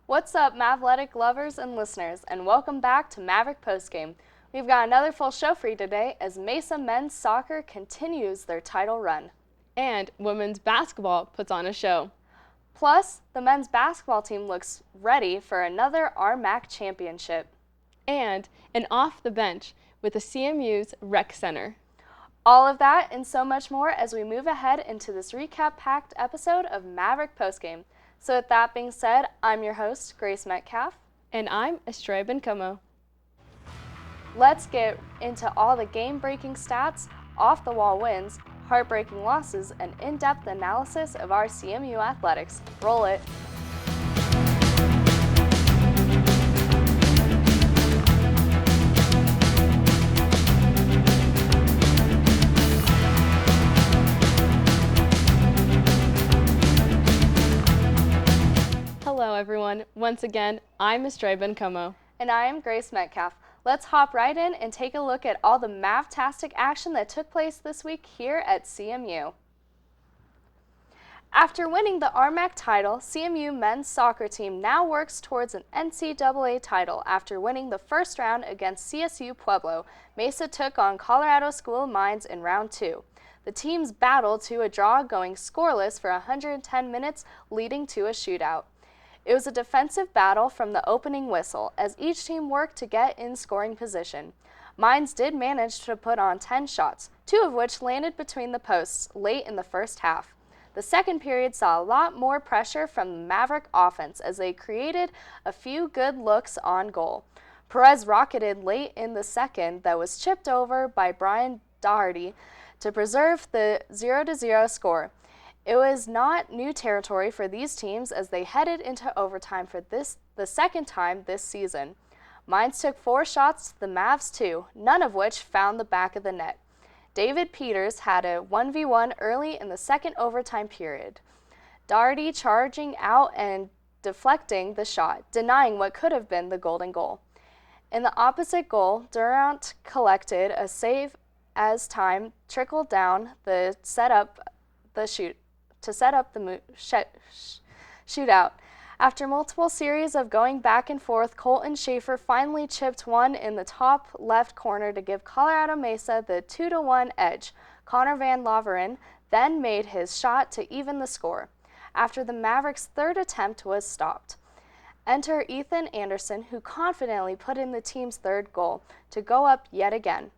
What's up, Mavletic lovers and listeners, and welcome back to Maverick Postgame. We've got another full show for you today as Mesa men's soccer continues their title run. And women's basketball puts on a show. Plus, the men's basketball team looks ready for another RMAC championship. And an off the bench with the CMU's Rec Center. All of that and so much more as we move ahead into this recap-packed episode of Maverick Postgame. So with that being said, I'm your host, Grace Metcalf. And I'm Estrella. Let's get into all the game-breaking stats, off-the-wall wins, heartbreaking losses, and in-depth analysis of our CMU athletics. Roll it. Hello everyone, once again, I'm Estrella. And I am Grace Metcalf. Let's hop right in and take a look at all the Mavtastic action that took place this week here at CMU. After winning the RMAC title, CMU men's soccer team now works towards an NCAA title after winning the first round against CSU Pueblo. Mesa took on Colorado School of Mines in round 2. The teams battled to a draw, going scoreless for 110 minutes, leading to a shootout. It was a defensive battle from the opening whistle as each team worked to get in scoring position. Mines did manage to put on 10 shots, 2 of which landed between the posts late in the first half. The second period saw a lot more pressure from the Maverick offense as they created a few good looks on goal. Perez rocketed late in the second that was chipped over by Brian Doherty to preserve the 0-0 score. It was not new territory for these teams as they headed into overtime for the second time this season. Mines took 4 shots to the Mavs 2, none of which found the back of the net. David Peters had a 1v1 early in the second overtime period. Doherty charging out and deflecting the shot, denying what could have been the golden goal. In the opposite goal, Durant collected a save as time trickled down to set up the shootout. After multiple series of going back and forth, Colton Schaefer finally chipped one in the top left corner to give Colorado Mesa the 2-1 edge. Connor Van Laveren then made his shot to even the score, after the Mavericks' third attempt was stopped. Enter Ethan Anderson, who confidently put in the team's third goal to go up yet again.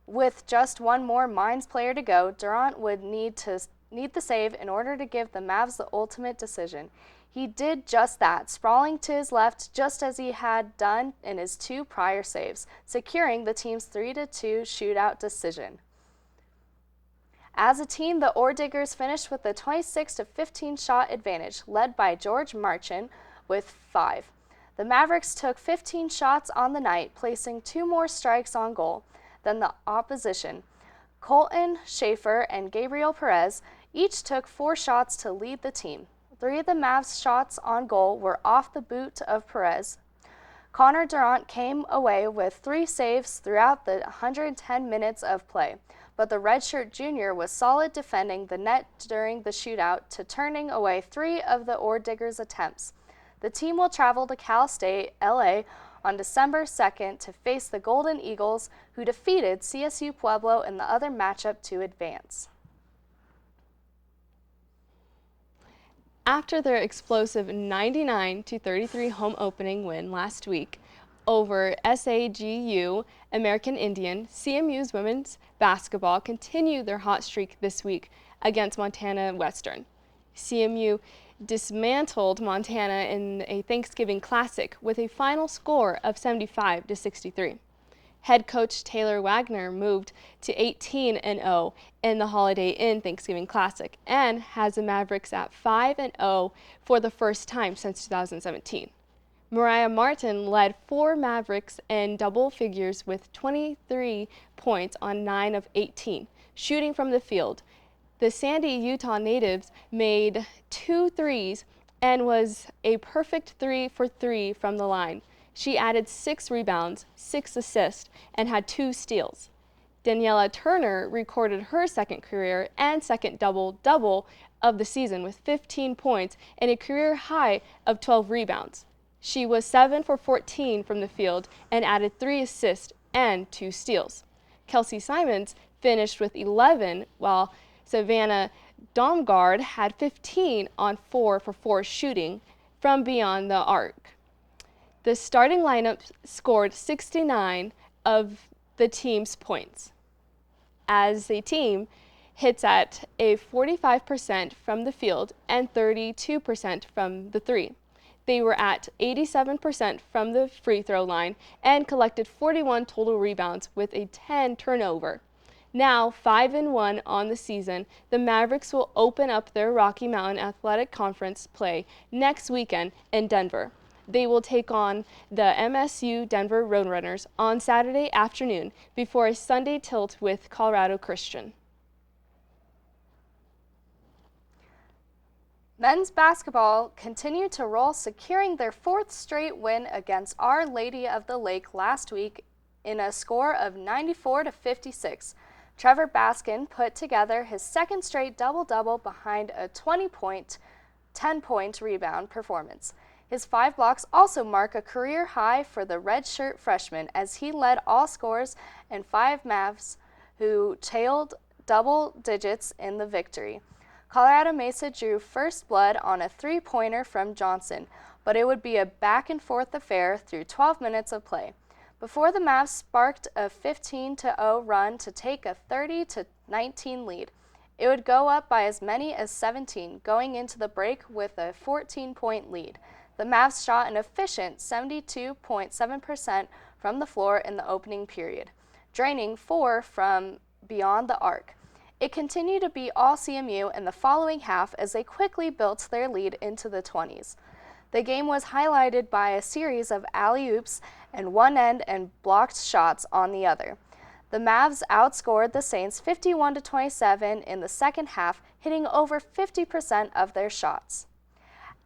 With just one more Mines player to go, Durant would need the save in order to give the Mavs the ultimate decision. He did just that, sprawling to his left just as he had done in his 2 prior saves, securing the team's 3-2 shootout decision. As a team, the Ore Diggers finished with a 26-15 shot advantage, led by George Marchant with 5. The Mavericks took 15 shots on the night, placing 2 more strikes on goal than the opposition. Colton Schaefer and Gabriel Perez each took 4 shots to lead the team. 3 of the Mavs' shots on goal were off the boot of Perez. Connor Durant came away with 3 saves throughout the 110 minutes of play, but the redshirt junior was solid defending the net during the shootout to turning away 3 of the Ore Diggers' attempts. The team will travel to Cal State, LA on December 2nd to face the Golden Eagles, who defeated CSU Pueblo in the other matchup to advance. After their explosive 99-33 home opening win last week over SAGU American Indian, CMU's women's basketball continued their hot streak this week against Montana Western. CMU dismantled Montana in a Thanksgiving Classic with a final score of 75-63. Head coach Taylor Wagner moved to 18-0 in the Holiday Inn Thanksgiving Classic and has the Mavericks at 5-0 for the first time since 2017. Mariah Martin led 4 Mavericks in double figures with 23 points on 9 of 18, shooting from the field. The Sandy, Utah natives made 2 threes and was a perfect 3 for 3 from the line. She added 6 rebounds, 6 assists, and had 2 steals. Daniela Turner recorded her second career and second double-double of the season with 15 points and a career high of 12 rebounds. She was 7 for 14 from the field and added 3 assists and 2 steals. Kelsey Simons finished with 11, while Savannah Domgard had 15 on 4 for 4 shooting from beyond the arc. The starting lineup scored 69 of the team's points. As a team, hits at a 45% from the field and 32% from the three. They were at 87% from the free throw line and collected 41 total rebounds with a 10 turnover. Now 5-1 on the season, the Mavericks will open up their Rocky Mountain Athletic Conference play next weekend in Denver. They will take on the MSU Denver Roadrunners on Saturday afternoon before a Sunday tilt with Colorado Christian. Men's basketball continued to roll, securing their 4th straight win against Our Lady of the Lake last week in a score of 94-56. Trevor Baskin put together his 2nd straight double-double behind a 20-point, 10-point rebound performance. His 5 blocks also mark a career high for the redshirt freshman as he led all scorers and 5 Mavs who tailed double digits in the victory. Colorado Mesa drew first blood on a 3-pointer from Johnson, but it would be a back-and-forth affair through 12 minutes of play before the Mavs sparked a 15-0 run to take a 30-19 lead. It would go up by as many as 17 going into the break with a 14-point lead. The Mavs shot an efficient 72.7% from the floor in the opening period, draining 4 from beyond the arc. It continued to be all CMU in the following half as they quickly built their lead into the 20s. The game was highlighted by a series of alley-oops on one end and blocked shots on the other. The Mavs outscored the Saints 51-27 in the second half, hitting over 50% of their shots.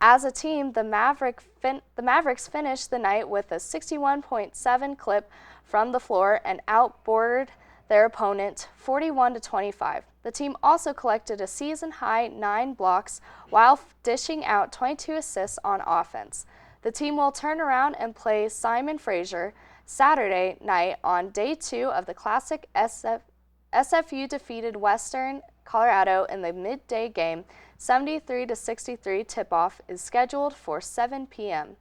As a team, the Mavericks finished the night with a 61.7 clip from the floor and outboarded their opponent 41-25. The team also collected a season-high 9 blocks while dishing out 22 assists on offense. The team will turn around and play Simon Fraser Saturday night on day 2 of the Classic. SFU defeated Western Colorado in the midday game. 73-63 tip-off is scheduled for 7 p.m.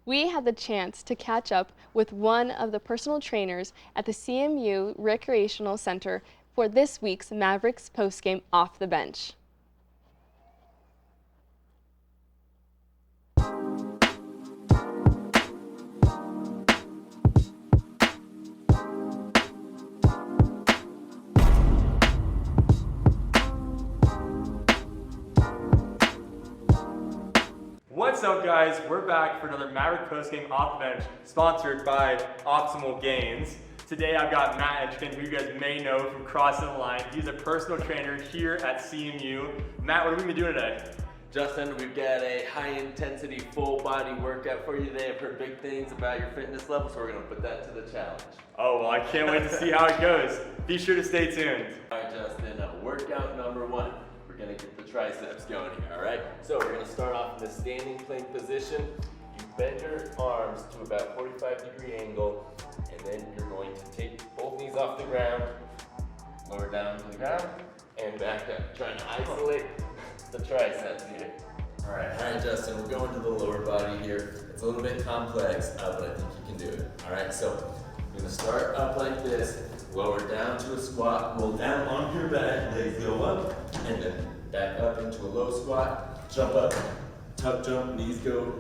We had the chance to catch up with one of the personal trainers at the CMU Recreational Center for this week's Mavericks postgame Off the Bench. What's up, guys? We're back for another Maverick postgame Off the Bench, sponsored by Optimal Gains. Today I've got Matt Edgkin, who you guys may know from Crossing the Line. He's a personal trainer here at CMU. Matt, what are we going to be doing today? Justin, we've got a high-intensity, full-body workout for you today. I've heard big things about your fitness level, so we're going to put that to the challenge. Oh, well, I can't wait to see how it goes. Be sure to stay tuned. All right, Justin, workout number 1. We're going to get the triceps going here, all right? So we're going to start off in the standing plank position. You bend your arms to about 45-degree angle, and then you're going to take both knees off the ground, lower down to the ground, and back up. Trying to isolate the triceps here. All right, Justin, we're going to the lower body here. It's a little bit complex, but I think you can do it. All right, so we're going to start up like this, lower down to a squat, roll down on your back, legs go up, and then back up into a low squat, jump up, tuck jump, knees go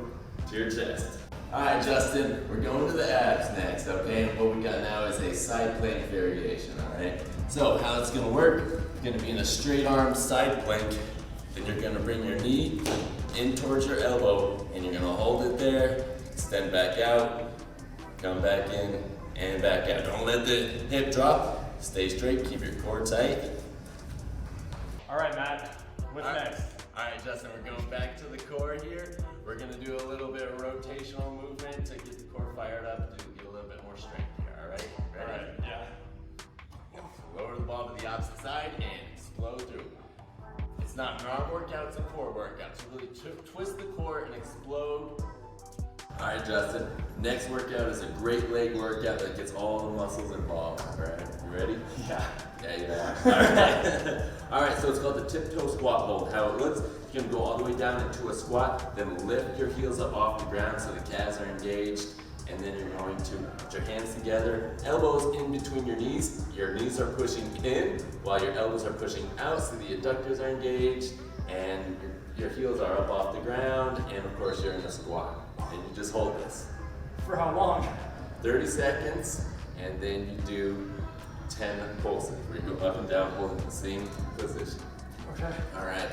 to your chest. All right, Justin, we're going to the abs next, okay? What we got now is a side plank variation, all right? So how it's gonna work, you're gonna be in a straight arm side plank, then you're gonna bring your knee in towards your elbow, and you're gonna hold it there, extend back out, come back in, and back out. Don't let the hip drop, stay straight, keep your core tight. All right, Matt, what's next? All right, Justin, we're going back to the core here. We're gonna do a little bit of rotational movement to get the core fired up, to get a little bit more strength here, all right? Ready? All right, yeah. Lower the ball to the opposite side and explode through. It's It's not an arm workout, it's a core workout. So really twist the core and explode. All right, Justin, next workout is a great leg workout that gets all the muscles involved, all right? You ready? Yeah. Yeah, you are. All right. All right, so it's called the tiptoe squat hold. How it looks, you can go all the way down into a squat, then lift your heels up off the ground so the calves are engaged, and then you're going to put your hands together, elbows in between your knees. Your knees are pushing in while your elbows are pushing out so the adductors are engaged, and your heels are up off the ground, and of course you're in a squat. And you just hold this. For how long? 30 seconds, and then you do 10 pulses where you go up and down holding the same position. Okay. All right.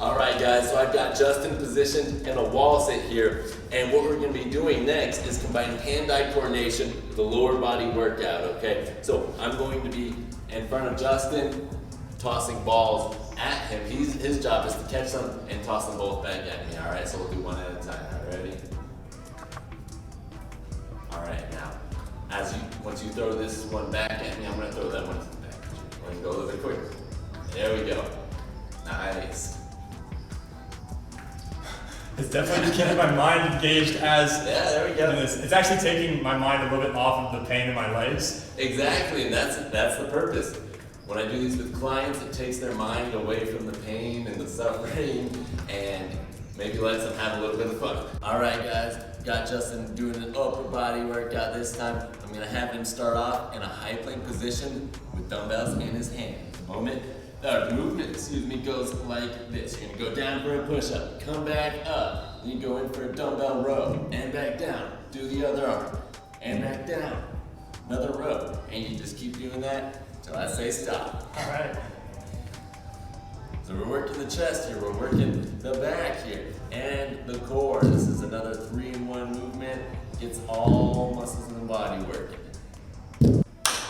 All right, guys, so I've got Justin positioned in a wall sit here, and what we're gonna be doing next is combining hand-eye coordination with a lower body workout, okay? So I'm going to be in front of Justin, tossing balls at him. His job is to catch them and toss them both back at me, all right? So we'll do one at a time, all right, ready? All right, now, once you throw this one back at me, I'm gonna throw that one back at you. We're gonna go a little bit quicker. There we go. Nice. It's definitely keeping my mind engaged as Yeah, there we go. It's actually taking my mind a little bit off of the pain in my legs. Exactly, and that's the purpose. When I do these with clients, it takes their mind away from the pain and the suffering and maybe lets them have a little bit of fun. All right, guys, got Justin doing an upper body workout this time. I'm gonna have him start off in a high plank position with dumbbells in his hand. The movement goes like this. You're gonna go down for a push-up, come back up, then you go in for a dumbbell row, and back down, do the other arm, and back down, another row, and you just keep doing that till I say stop. All right. So we're working the chest here, we're working the back here, and the core. This is another 3-in-1 movement. Gets all muscles in the body working.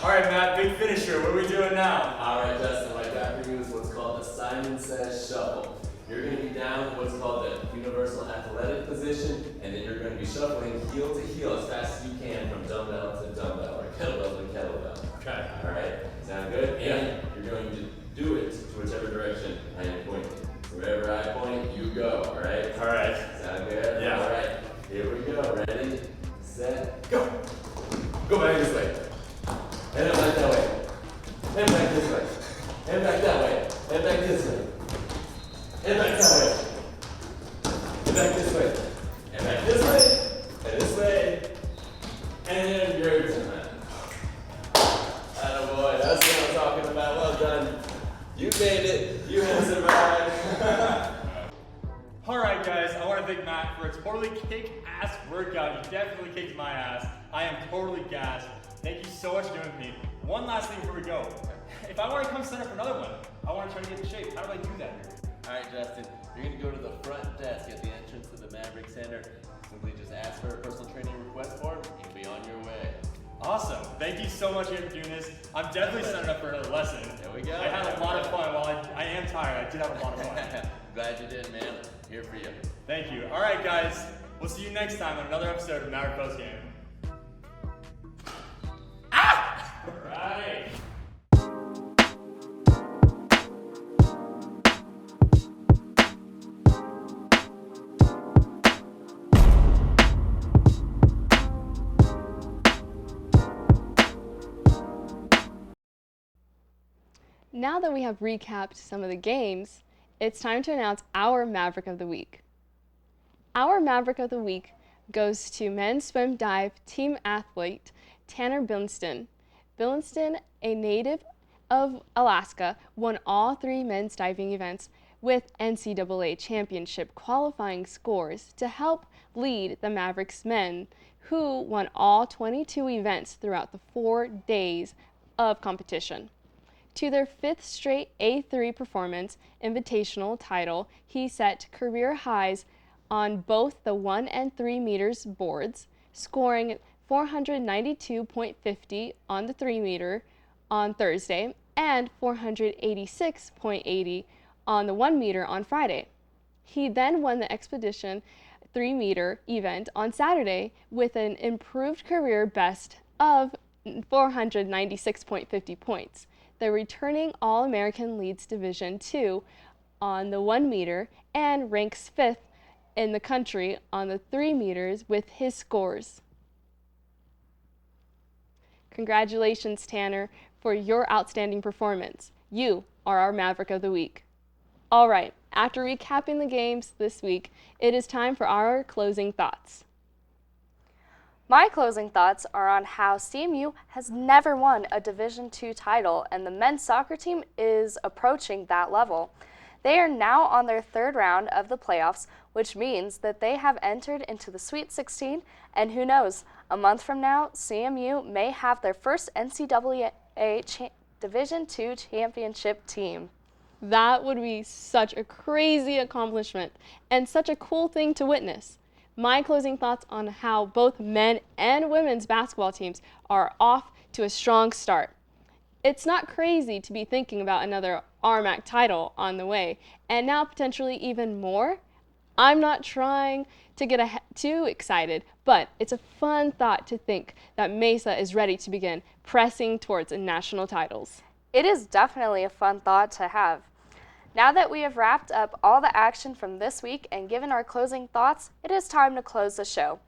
All right, Matt, big finisher. What are we doing now? All right, Justin, what I got for you is what's called the Simon Says Shuffle. You're going to be down in what's called the universal athletic position, and then you're going to be shuffling heel to heel as fast as you can from dumbbell to dumbbell, or kettlebell to kettlebell. Okay. All right, sound good? Yeah. And you're going to do it to whichever direction I am pointing. Wherever I point, you go, all right? All right. Sound good? Yeah. All right, here we go. Ready, set, go. Go back this way. And then back that way. And back this way. And back that way. And back this way. And back that way. And back this way. And back this way. And this way. And then your turn. Attaboy, that's what I'm talking about. Well done. You made it. You have survived. All right, guys, I want to thank Matt for a totally kick-ass workout. He definitely kicked my ass. I am totally gassed. Thank you so much for doing it with me. One last thing before we go. If I want to come set up another one, I want to try to get in shape. How do I do that here? All right, Justin, you're going to go to the front desk at the entrance to the Maverick Center. Simply just ask for a personal training request form. You'll be on your way. Awesome. Thank you so much again for doing this. I'm definitely setting up for another lesson. There we go. I had a lot of fun. While I am tired, I did have a lot of fun. Glad you did, man. Here for you. Thank you. All right, guys. We'll see you next time on another episode of Maverick Postgame. All right. Now that we have recapped some of the games, it's time to announce our Maverick of the Week. Our Maverick of the Week goes to men's swim dive team athlete Tanner Bilston. Bilston, a native of Alaska, won all 3 men's diving events with NCAA championship qualifying scores to help lead the Mavericks men, who won all 22 events throughout the 4 days of competition. To their 5th straight A3 performance invitational title, he set career highs on both the 1 and 3 meters boards, scoring 492.50 on the 3 meter on Thursday and 486.80 on the 1 meter on Friday. He then won the Expedition 3 meter event on Saturday with an improved career best of 496.50 points. The returning All-American leads Division II on the 1 meter and ranks 5th in the country on the 3 meters with his scores. Congratulations, Tanner, for your outstanding performance. You are our Maverick of the Week. All right, after recapping the games this week, it is time for our closing thoughts. My closing thoughts are on how CMU has never won a Division II title, and the men's soccer team is approaching that level. They are now on their 3rd round of the playoffs, which means that they have entered into the Sweet 16, and who knows, a month from now, CMU may have their first NCAA Division II championship team. That would be such a crazy accomplishment and such a cool thing to witness. My closing thoughts on how both men and women's basketball teams are off to a strong start. It's not crazy to be thinking about another RMAC title on the way, and now potentially even more. I'm not trying to get too excited, but it's a fun thought to think that Mesa is ready to begin pressing towards national titles. It is definitely a fun thought to have. Now that we have wrapped up all the action from this week and given our closing thoughts, it is time to close the show.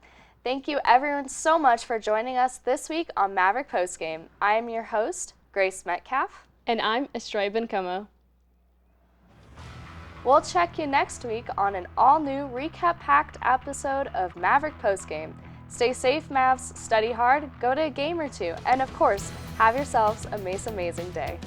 Thank you everyone so much for joining us this week on Maverick Postgame. I am your host, Grace Metcalf. And I'm Estrella. We'll check you next week on an all-new recap-packed episode of Maverick Postgame. Stay safe, Mavs, study hard, go to a game or two, and of course, have yourselves a Mesa amazing day.